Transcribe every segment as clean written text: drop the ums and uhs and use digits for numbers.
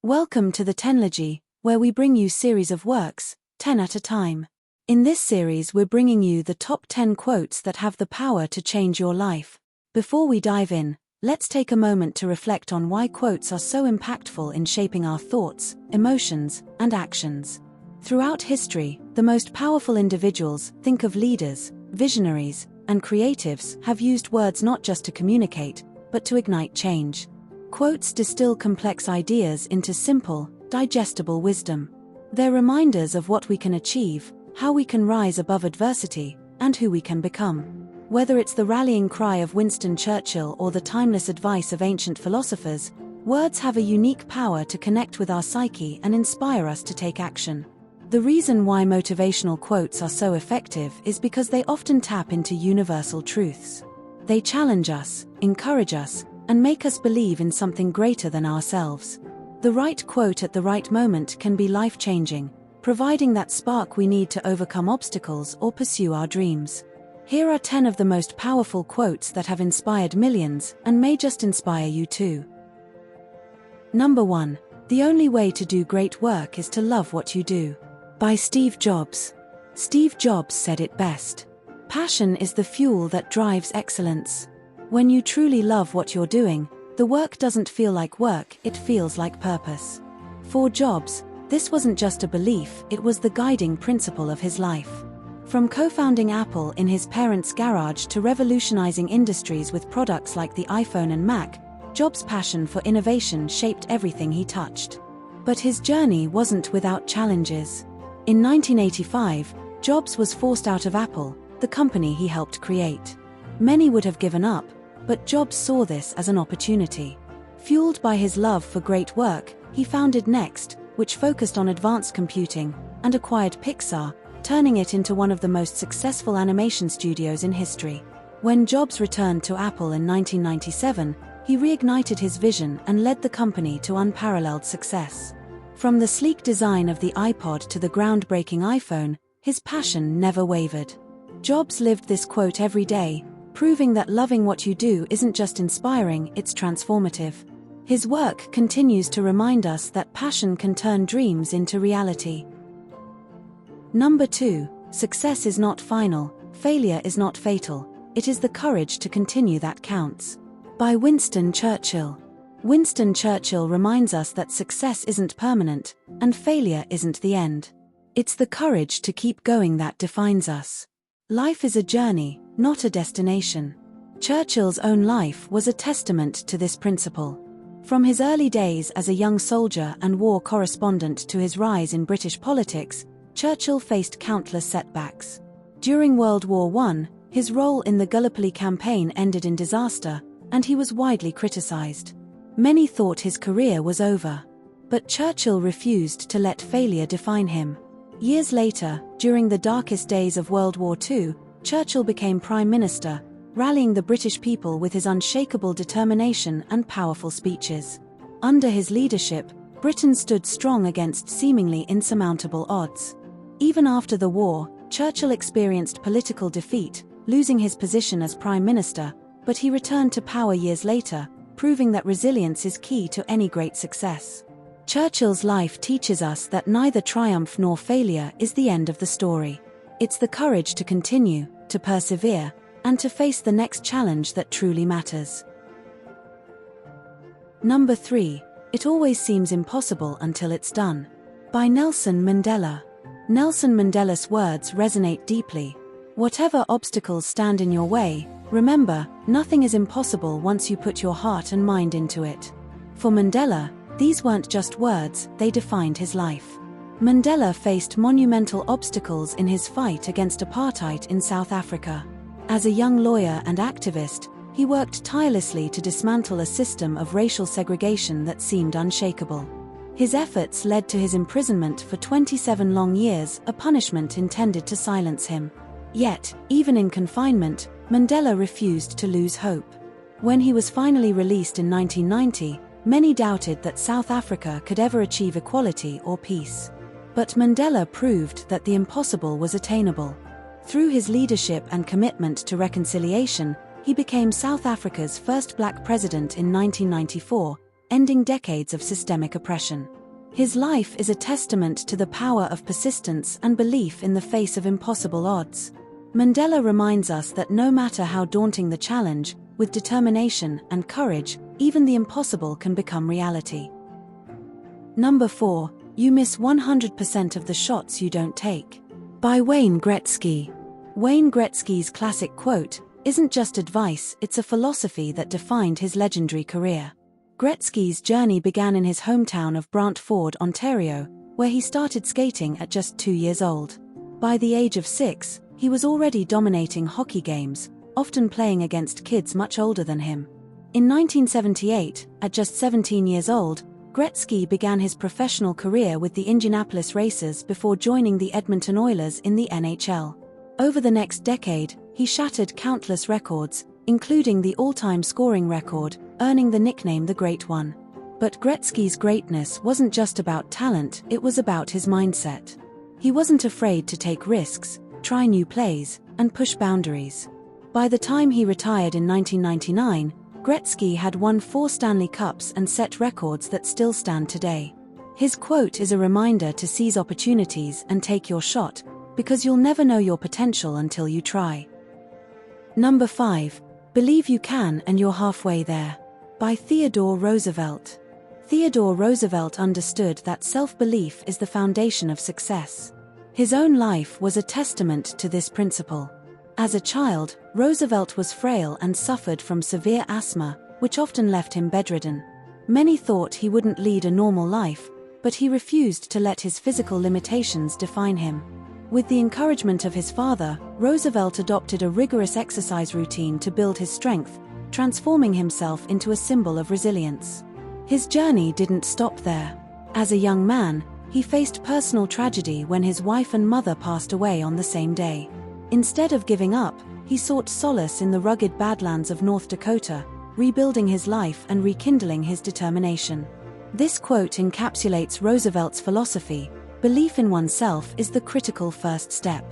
Welcome to the Tenlogy, where we bring you series of works, 10 at a time. In this series we're bringing you the top 10 quotes that have the power to change your life. Before we dive in, let's take a moment to reflect on why quotes are so impactful in shaping our thoughts, emotions, and actions. Throughout history, the most powerful individuals, think of leaders, visionaries, and creatives, have used words not just to communicate, but to ignite change. Quotes distill complex ideas into simple, digestible wisdom. They're reminders of what we can achieve, how we can rise above adversity, and who we can become. Whether it's the rallying cry of Winston Churchill or the timeless advice of ancient philosophers, words have a unique power to connect with our psyche and inspire us to take action. The reason why motivational quotes are so effective is because they often tap into universal truths. They challenge us, encourage us, and make us believe in something greater than ourselves. The right quote at the right moment can be life-changing, providing that spark we need to overcome obstacles or pursue our dreams. Here are 10 of the most powerful quotes that have inspired millions and may just inspire you too. Number 1. The only way to do great work is to love what you do. By Steve Jobs. Steve Jobs said it best. Passion is the fuel that drives excellence. When you truly love what you're doing, the work doesn't feel like work, it feels like purpose. For Jobs, this wasn't just a belief, it was the guiding principle of his life. From co-founding Apple in his parents' garage to revolutionizing industries with products like the iPhone and Mac, Jobs' passion for innovation shaped everything he touched. But his journey wasn't without challenges. In 1985, Jobs was forced out of Apple, the company he helped create. Many would have given up, but Jobs saw this as an opportunity. Fueled by his love for great work, he founded Next, which focused on advanced computing, and acquired Pixar, turning it into one of the most successful animation studios in history. When Jobs returned to Apple in 1997, he reignited his vision and led the company to unparalleled success. From the sleek design of the iPod to the groundbreaking iPhone, his passion never wavered. Jobs lived this quote every day, proving that loving what you do isn't just inspiring, it's transformative. His work continues to remind us that passion can turn dreams into reality. Number 2. Success is not final, failure is not fatal, it is the courage to continue that counts. By Winston Churchill. Winston Churchill reminds us that success isn't permanent, and failure isn't the end. It's the courage to keep going that defines us. Life is a journey, not a destination. Churchill's own life was a testament to this principle. From his early days as a young soldier and war correspondent to his rise in British politics, Churchill faced countless setbacks. During World War I, his role in the Gallipoli campaign ended in disaster, and he was widely criticized. Many thought his career was over. But Churchill refused to let failure define him. Years later, during the darkest days of World War II, Churchill became Prime Minister, rallying the British people with his unshakable determination and powerful speeches. Under his leadership, Britain stood strong against seemingly insurmountable odds. Even after the war, Churchill experienced political defeat, losing his position as Prime Minister, but he returned to power years later, proving that resilience is key to any great success. Churchill's life teaches us that neither triumph nor failure is the end of the story. It's the courage to continue, to persevere, and to face the next challenge that truly matters. Number 3. It always seems impossible until it's done. By Nelson Mandela. Nelson Mandela's words resonate deeply. Whatever obstacles stand in your way, remember, nothing is impossible once you put your heart and mind into it. For Mandela, these weren't just words, they defined his life. Mandela faced monumental obstacles in his fight against apartheid in South Africa. As a young lawyer and activist, he worked tirelessly to dismantle a system of racial segregation that seemed unshakable. His efforts led to his imprisonment for 27 long years, a punishment intended to silence him. Yet, even in confinement, Mandela refused to lose hope. When he was finally released in 1990, many doubted that South Africa could ever achieve equality or peace. But Mandela proved that the impossible was attainable. Through his leadership and commitment to reconciliation, he became South Africa's first black president in 1994, ending decades of systemic oppression. His life is a testament to the power of persistence and belief in the face of impossible odds. Mandela reminds us that no matter how daunting the challenge, with determination and courage, even the impossible can become reality. Number 4. You miss 100% of the shots you don't take. By Wayne Gretzky. Wayne Gretzky's classic quote isn't just advice, it's a philosophy that defined his legendary career. Gretzky's journey began in his hometown of Brantford, Ontario, where he started skating at just 2 years old. By the age of 6, he was already dominating hockey games, often playing against kids much older than him. In 1978, at just 17 years old, Gretzky began his professional career with the Indianapolis Racers before joining the Edmonton Oilers in the NHL. Over the next decade, he shattered countless records, including the all-time scoring record, earning the nickname the Great One. But Gretzky's greatness wasn't just about talent, it was about his mindset. He wasn't afraid to take risks, try new plays, and push boundaries. By the time he retired in 1999, Gretzky had won 4 Stanley Cups and set records that still stand today. His quote is a reminder to seize opportunities and take your shot, because you'll never know your potential until you try. Number 5. Believe you can and you're halfway there. By Theodore Roosevelt. Theodore Roosevelt understood that self-belief is the foundation of success. His own life was a testament to this principle. As a child, Roosevelt was frail and suffered from severe asthma, which often left him bedridden. Many thought he wouldn't lead a normal life, but he refused to let his physical limitations define him. With the encouragement of his father, Roosevelt adopted a rigorous exercise routine to build his strength, transforming himself into a symbol of resilience. His journey didn't stop there. As a young man, he faced personal tragedy when his wife and mother passed away on the same day. Instead of giving up, he sought solace in the rugged Badlands of North Dakota, rebuilding his life and rekindling his determination. This quote encapsulates Roosevelt's philosophy: belief in oneself is the critical first step.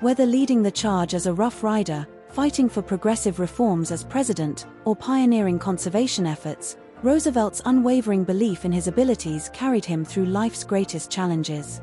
Whether leading the charge as a Rough Rider, fighting for progressive reforms as president, or pioneering conservation efforts, Roosevelt's unwavering belief in his abilities carried him through life's greatest challenges.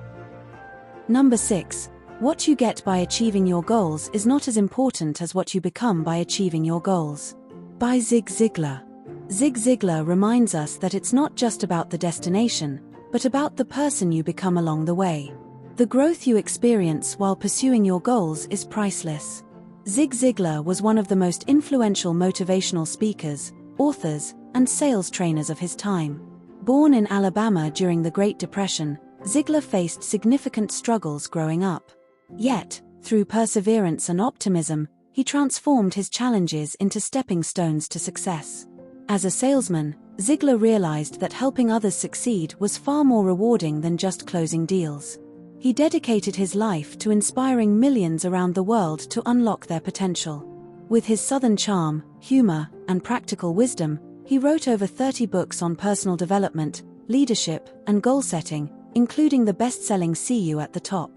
Number 6. What you get by achieving your goals is not as important as what you become by achieving your goals. By Zig Ziglar. Zig Ziglar reminds us that it's not just about the destination, but about the person you become along the way. The growth you experience while pursuing your goals is priceless. Zig Ziglar was one of the most influential motivational speakers, authors, and sales trainers of his time. Born in Alabama during the Great Depression, Ziglar faced significant struggles growing up. Yet, through perseverance and optimism, he transformed his challenges into stepping stones to success. As a salesman, Ziglar realized that helping others succeed was far more rewarding than just closing deals. He dedicated his life to inspiring millions around the world to unlock their potential. With his Southern charm, humor, and practical wisdom, he wrote over 30 books on personal development, leadership, and goal setting, including the best-selling See You at the Top.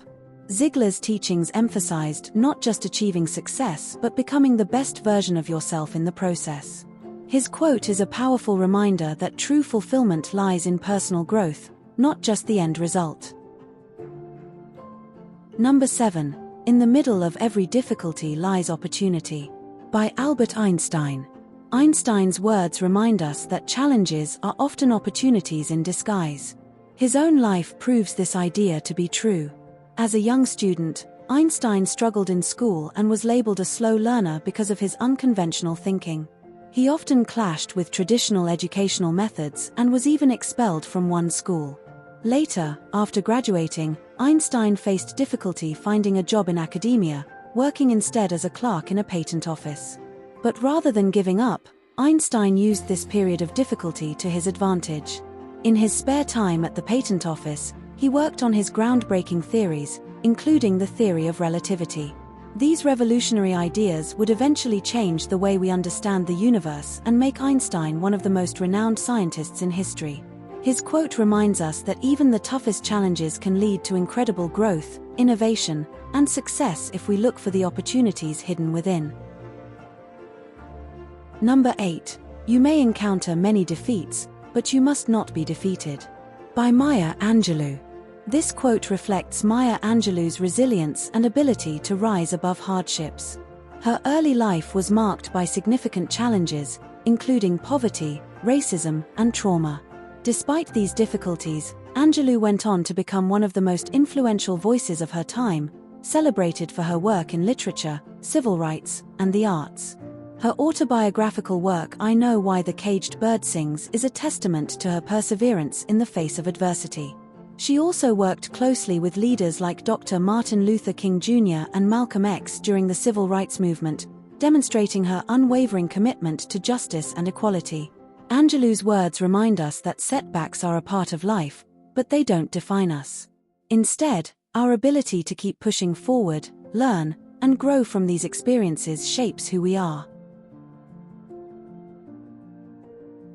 Ziglar's teachings emphasized not just achieving success but becoming the best version of yourself in the process. His quote is a powerful reminder that true fulfillment lies in personal growth, not just the end result. Number 7. In the middle of every difficulty lies opportunity. By Albert Einstein. Einstein's words remind us that challenges are often opportunities in disguise. His own life proves this idea to be true. As a young student, Einstein struggled in school and was labeled a slow learner because of his unconventional thinking. He often clashed with traditional educational methods and was even expelled from one school. Later, after graduating, Einstein faced difficulty finding a job in academia, working instead as a clerk in a patent office. But rather than giving up, Einstein used this period of difficulty to his advantage. In his spare time at the patent office, he worked on his groundbreaking theories, including the theory of relativity. These revolutionary ideas would eventually change the way we understand the universe and make Einstein one of the most renowned scientists in history. His quote reminds us that even the toughest challenges can lead to incredible growth, innovation, and success if we look for the opportunities hidden within. Number 8. You may encounter many defeats, but but you must not be defeated. By Maya Angelou. This quote reflects Maya Angelou's resilience and ability to rise above hardships. Her early life was marked by significant challenges, including poverty, racism, and trauma. Despite these difficulties, Angelou went on to become one of the most influential voices of her time, celebrated for her work in literature, civil rights, and the arts. Her autobiographical work I Know Why the Caged Bird Sings is a testament to her perseverance in the face of adversity. She also worked closely with leaders like Dr. Martin Luther King Jr. and Malcolm X during the civil rights movement, demonstrating her unwavering commitment to justice and equality. Angelou's words remind us that setbacks are a part of life, but they don't define us. Instead, our ability to keep pushing forward, learn, and grow from these experiences shapes who we are.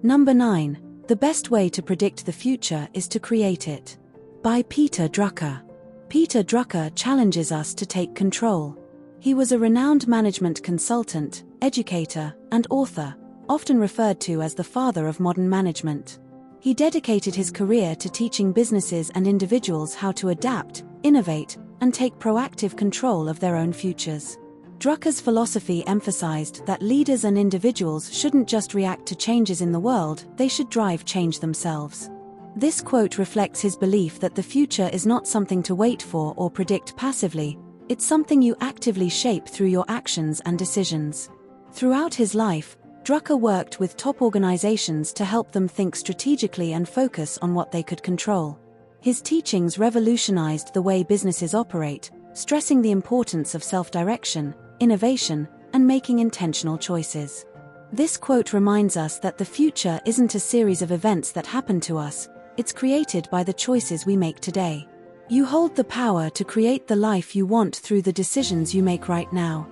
Number 9. The best way to predict the future is to create it. By Peter Drucker. Peter Drucker challenges us to take control. He was a renowned management consultant, educator, and author, often referred to as the father of modern management. He dedicated his career to teaching businesses and individuals how to adapt, innovate, and take proactive control of their own futures. Drucker's philosophy emphasized that leaders and individuals shouldn't just react to changes in the world, they should drive change themselves. This quote reflects his belief that the future is not something to wait for or predict passively, it's something you actively shape through your actions and decisions. Throughout his life, Drucker worked with top organizations to help them think strategically and focus on what they could control. His teachings revolutionized the way businesses operate, stressing the importance of self-direction, innovation, and making intentional choices. This quote reminds us that the future isn't a series of events that happen to us, it's created by the choices we make today. You hold the power to create the life you want through the decisions you make right now.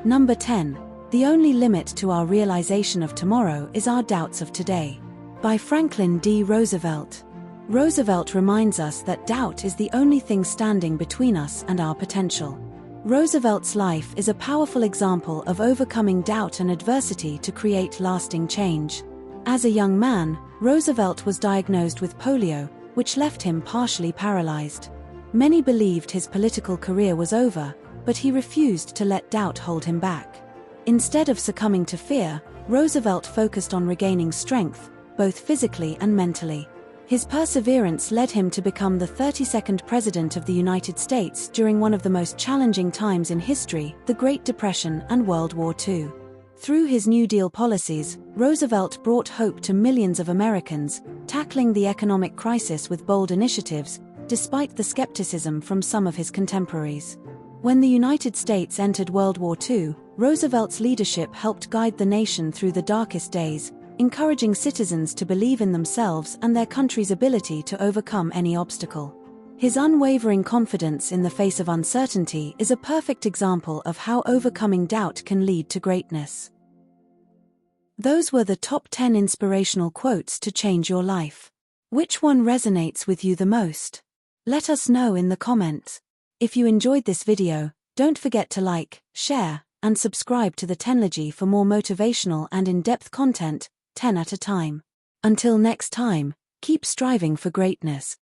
Number 10. The only limit to our realization of tomorrow is our doubts of today. By Franklin D. Roosevelt. Roosevelt reminds us that doubt is the only thing standing between us and our potential. Roosevelt's life is a powerful example of overcoming doubt and adversity to create lasting change. As a young man, Roosevelt was diagnosed with polio, which left him partially paralyzed. Many believed his political career was over, but he refused to let doubt hold him back. Instead of succumbing to fear, Roosevelt focused on regaining strength, both physically and mentally. His perseverance led him to become the 32nd President of the United States during one of the most challenging times in history, the Great Depression and World War II. Through his New Deal policies, Roosevelt brought hope to millions of Americans, tackling the economic crisis with bold initiatives, despite the skepticism from some of his contemporaries. When the United States entered World War II, Roosevelt's leadership helped guide the nation through the darkest days, encouraging citizens to believe in themselves and their country's ability to overcome any obstacle. His unwavering confidence in the face of uncertainty is a perfect example of how overcoming doubt can lead to greatness. Those were the top 10 inspirational quotes to change your life. Which one resonates with you the most? Let us know in the comments. If you enjoyed this video, don't forget to like, share, and subscribe to the Tenlogy for more motivational and in-depth content, 10 at a time. Until next time, keep striving for greatness.